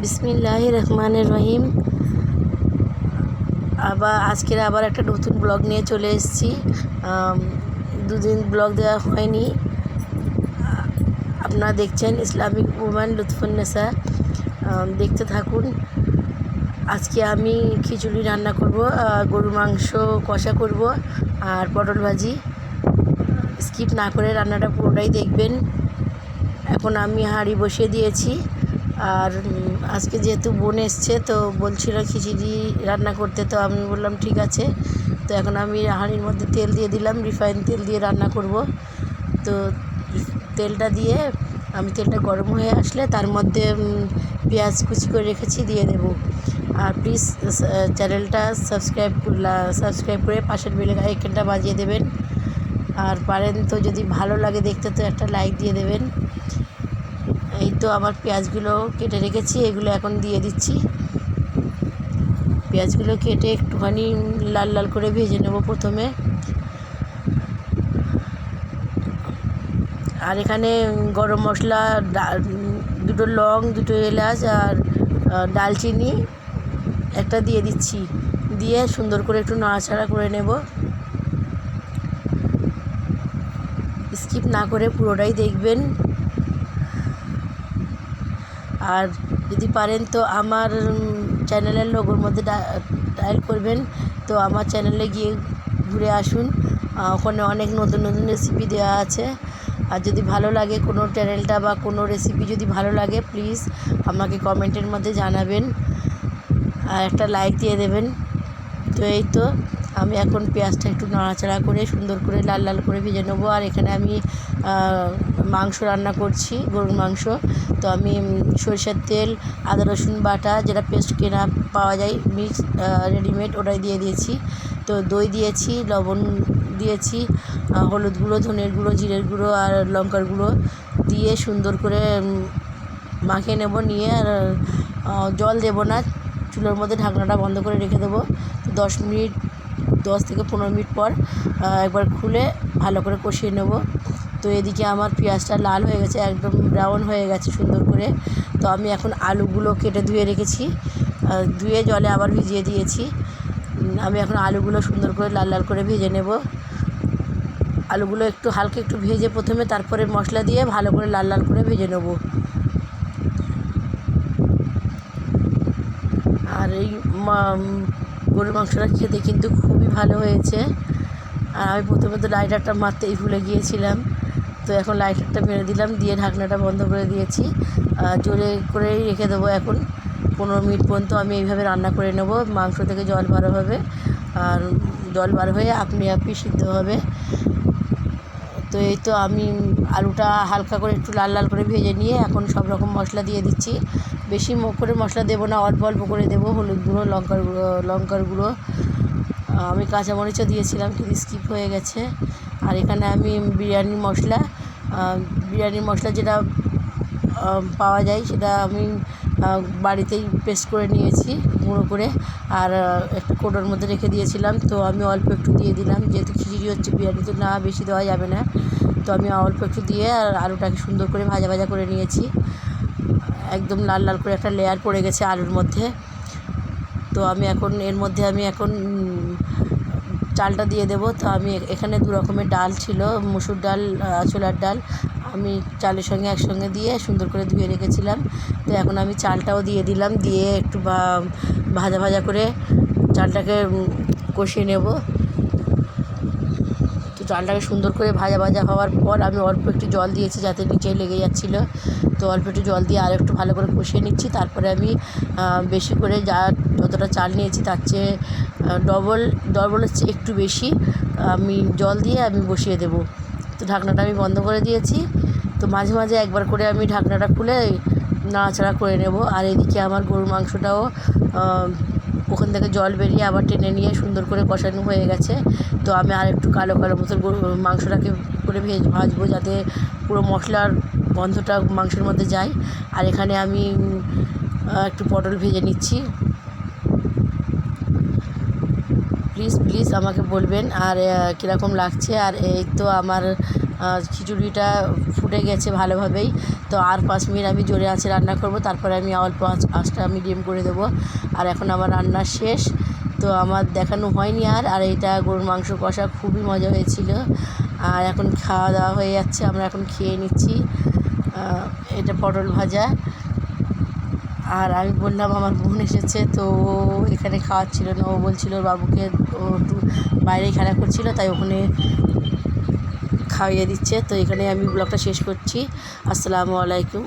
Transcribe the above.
বিসমিল্লাহির রহমানির রহিম। আবার একটা নতুন ব্লগ নিয়ে চলে এসেছি। দুদিন ব্লগ দেওয়া হয়নি। আপনারা দেখছেন ইসলামিক উমেন লুৎফুন্নেসা, দেখতে থাকুন। আজকে আমি খিচুড়ি রান্না করব, গরুর মাংস কষা করব আর পটল ভাজি। স্কিপ না করে রান্নাটা পুরোটাই দেখবেন। এখন আমি হাঁড়ি বসিয়ে দিয়েছি। আর আজকে যেহেতু বোন এসছে তো বলছিল খিচুড়ি রান্না করতে, তো আমি বললাম ঠিক আছে। তো এখন আমি হাঁড়ির মধ্যে তেল দিয়ে দিলাম, রিফাইন তেল দিয়ে রান্না করব। তো তেলটা দিয়ে তেলটা গরম হয়ে আসলে তার মধ্যে পেঁয়াজ কুচি করে রেখেছি দিয়ে দেব। আর প্লিজ চ্যানেলটা সাবস্ক্রাইব করে পাশের বেল আইকনটা বাজিয়ে দেবেন। আর পারেন তো যদি ভালো লাগে দেখতে তো একটা লাইক দিয়ে দেবেন। এই তো আমার পেঁয়াজগুলো কেটে রেখেছি, এগুলো এখন দিয়ে দিচ্ছি। পেঁয়াজগুলো কেটে একটুখানি লাল লাল করে ভেজে নেব প্রথমে। আর এখানে গরম মশলা, দুটো লং, দুটো এলাচ আর ডালচিনি একটা দিয়ে দিচ্ছি। দিয়ে সুন্দর করে একটু নাড়াচাড়া করে নেব। স্কিপ না করে পুরোটাই দেখবেন। আর যদি পারেন তো আমার চ্যানেলের লোগোর মধ্যে ডায়াল করবেন, তো আমার চ্যানেলে গিয়ে ঘুরে আসুন। ওখানে অনেক নতুন নতুন রেসিপি দেওয়া আছে। আর যদি ভালো লাগে কোনো চ্যানেলটা বা কোনো রেসিপি যদি ভালো লাগে, প্লিজ আমাকে কমেন্টের মধ্যে জানাবেন আর একটা লাইক দিয়ে দেবেন। তো এই তো আমি এখন পেঁয়াজটা একটু নাড়াচাড়া করে সুন্দর করে লাল লাল করে ভেজে নেবো। আর এখানে আমি মাংস রান্না করছি, গরুর মাংস। তো আমি সরষের তেল, আদা রসুন বাটা, যেটা পেস্ট কেনা পাওয়া যায় মিক্স রেডিমেড, ওটাই দিয়ে দিয়েছি। তো দই দিয়েছি, লবণ দিয়েছি, হলুদ গুঁড়ো, ধনের গুঁড়ো, জিরের গুঁড়ো আর লঙ্কার গুঁড়ো দিয়ে সুন্দর করে মাখিয়ে নেব। নিয়ে আর জল দেবো না, চুলোর মধ্যে ঢাকনাটা বন্ধ করে রেখে দেবো। 10 থেকে 15 মিনিট পর একবার খুলে ভালো করে কষিয়ে নেব। তো এদিকে আমার পেঁয়াজটা লাল হয়ে গেছে, একদম ব্রাউন হয়ে গেছে সুন্দর করে। তো আমি এখন আলুগুলো কেটে ধুয়ে রেখেছি, ধুয়ে জলে আবার ভিজিয়ে দিয়েছি। আমি এখন আলুগুলো সুন্দর করে লাল লাল করে ভেজে নেব। আলুগুলো একটু হালকা একটু ভেজে প্রথমে, তারপরে মশলা দিয়ে ভালো করে লাল লাল করে ভেজে নেব। আর এই গরুর মাংসটা খেতে কিন্তু খুবই ভালো হয়েছে। আর আমি প্রথমে তো লাইটারটা মারতেই ভুলে গিয়েছিলাম, তো এখন লাইটারটা মেরে দিলাম, দিয়ে ঢাকনাটা বন্ধ করে দিয়েছি। জোরে করেই রেখে দেবো। এখন 15 মিনিট পর্যন্ত আমি এইভাবে রান্না করে নেব। মাংস থেকে জল বার হবে, আর জল বার হয়ে আপনি সিদ্ধ হবে। তো এই তো আমি আলুটা হালকা করে একটু লাল লাল করে ভেজে নিয়ে এখন সব রকম মশলা দিয়ে দিচ্ছি। বেশি করে মশলা দেবো না, অল্প অল্প করে দেবো। হলুদ গুঁড়ো, লঙ্কার গুঁড়ো, আমি কাঁচামরিচও দিয়েছিলাম কিন্তু স্কিপ হয়ে গেছে। আর এখানে আমি বিরিয়ানি মশলা যেটা পাওয়া যায় সেটা আমি বাড়িতেই পেস্ট করে নিয়েছি গুঁড়ো করে। আর একটা কৌটোর মধ্যে রেখে দিয়েছিলাম, তো আমি অল্প একটু দিয়ে দিলাম, যেহেতু খিচুড়ি হচ্ছে, বিরিয়ানি তো না বেশি দেওয়া যাবে না। তো আমি অল্প একটু দিয়ে আর আলুটাকে সুন্দর করে ভাজা ভাজা করে নিয়েছি। একদম লাল লাল করে একটা লেয়ার পড়ে গেছে আলুর মধ্যে। তো আমি এখন এর মধ্যে চালটা দিয়ে দেবো। তো আমি এখানে 2 রকমের ডাল ছিল, মসুর ডাল, ছোলার ডাল। আমি চালের সঙ্গে একসঙ্গে দিয়ে সুন্দর করে ধুয়ে রেখেছিলাম। তো এখন আমি চালটাও দিয়ে দিলাম, দিয়ে একটু ভাজা ভাজা করে চালটাকে কষিয়ে নেব। তো চালটাকে সুন্দর করে ভাজা ভাজা হওয়ার পর আমি অল্প একটু জল দিয়েছি, যাতে নিচে লেগে যাচ্ছিলো। তো অল্প একটু জল দিয়ে আর একটু ভালো করে কষিয়ে নিচ্ছি। তারপরে আমি বেশি করে যতটা চাল নিয়েছি তার চেয়ে ডবলের চেয়ে একটু বেশি আমি জল দিয়ে আমি বসিয়ে দেবো। তো ঢাকনাটা আমি বন্ধ করে দিয়েছি। তো মাঝে মাঝে একবার করে আমি ঢাকনাটা খুলে নাড়াচাড়া করে নেব। আর এদিকে আমার গরুর মাংসটাও ওখান থেকে জল বেরিয়ে আবার টেনে নিয়ে সুন্দর করে কষানো হয়ে গেছে। তো আমি আর একটু কালো মতো মাংসটাকে করে ভাজবো, যাতে পুরো মশলার গন্ধটা মাংসের মধ্যে যায়। আর এখানে আমি একটু পটল ভেজে নিচ্ছি। প্লিজ আমাকে বলবেন আর কীরকম লাগছে। আর এই তো আমার খিচুড়িটা ফুটে গেছে ভালোভাবেই। তো আর 5 মিনিট আমি জোরে আঁচে রান্না করব, তারপরে আমি অল্প আঁচটা মিডিয়াম করে দেবো। আর এখন আমার রান্না শেষ, তো আমার দেখানো হয়নি আর এইটা গরুর মাংস কষা খুবই মজা হয়েছিল। আর এখন খাওয়া দাওয়া হয়ে যাচ্ছে, আমরা এখন খেয়ে নিচ্ছি। এটা পটল ভাজা। আর আমি বললাম আমার বোন এসেছে, তো ও এখানে খাওয়াচ্ছিল না, ও বলছিল ওর বাবুকে, ও একটু বাইরে খেলা করছিল তাই ওখানে খাইয়ে দিচ্ছে। তো এখানে আমি ব্লগটা শেষ করছি। আসসালামু আলাইকুম।